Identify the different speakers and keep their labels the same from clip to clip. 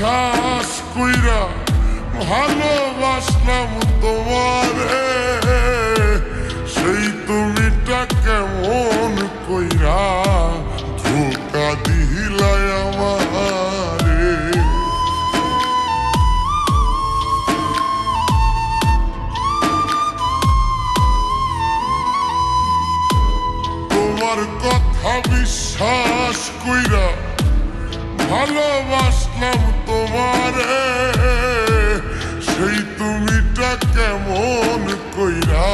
Speaker 1: বিশ্বাস কইরা ভালোবাসলাম তোমারে, সেই তুমিটা কেমন কইরা ধোঁকা দিলাই আমারে। তোমার কথা বিশ্বাস কইরা ভালোবাসলাম তোমারে, সেই তুমিটা কেমন কইরা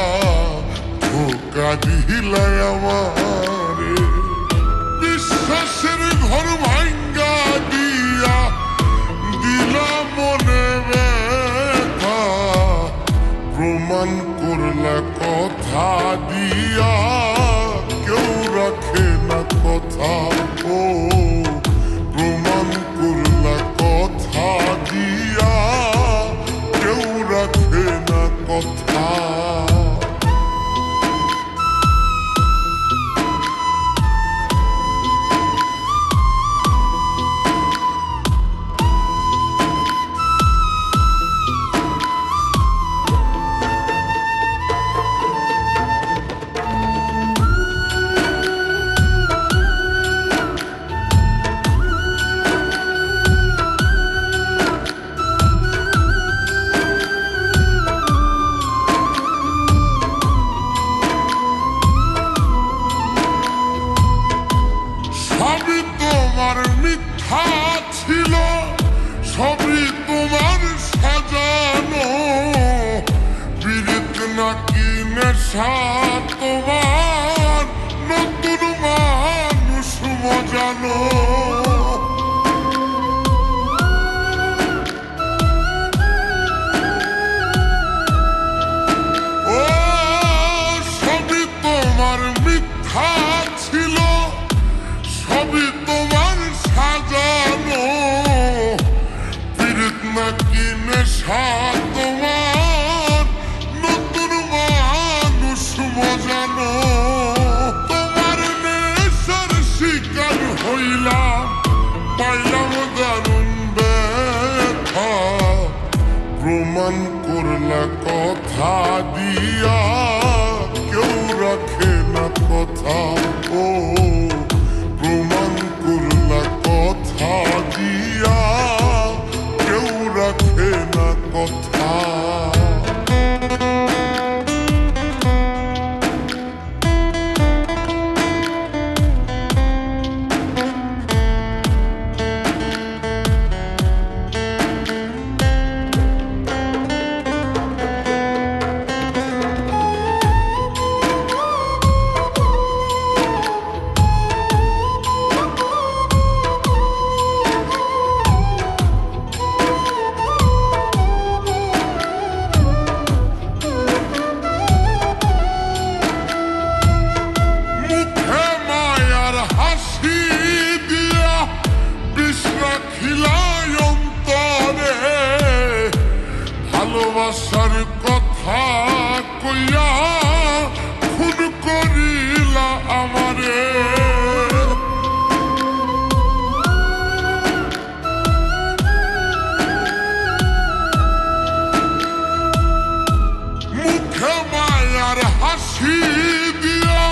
Speaker 1: ধোঁকা দিলাই আমারে। বিশ্বাসের ঘর ভাঙ্গা দিয়া দিলা মনে ব্যথা, প্রমাণ করলা কথা দিয়া কেউ রাখে না কথা। ও প্রমাণ করলা কথা দিয়া কেউ রাখে না কথা। সবই তোমার মিথ্যা ছিল, সবই তোমার সাজানো, পীড়িত নাকি নেশা তোমার, নতুন মানুষ মজানো। ও সবই তোমার মিথ্যা ছিল, সবই তোমার সাজানো, পীড়িত নাকি নেশা তোমার, নতুন মানুষ মজানো। তোমার নেশার শিকার হইলাম, পাইলাম দারুণ ব্যথা, প্রমাণ করলা কথা দিয়া কেউ রাখে না কথা। ও প্রমাণ করলা কথা দিয়া কেউ রাখে না কথা। ভালোবাসার কথা কইয়া খুন করিলা আমারে। মুখে মায়ার হাসি দিয়া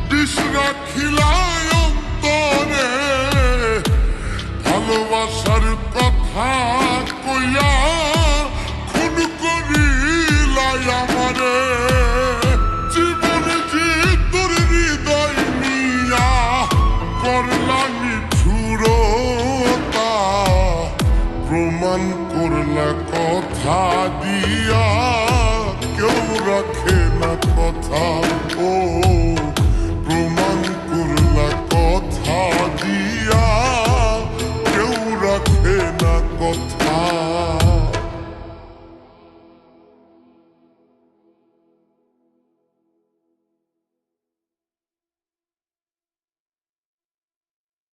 Speaker 1: বিষ রাখিলা অন্তরে, ভালোবাসার কথা কইয়া খুন করিলাই আমারে। জীবন যে তোর হৃদয় নিয়া করলা নিঠুরতা, প্রমাণ করলা কথা দিয়া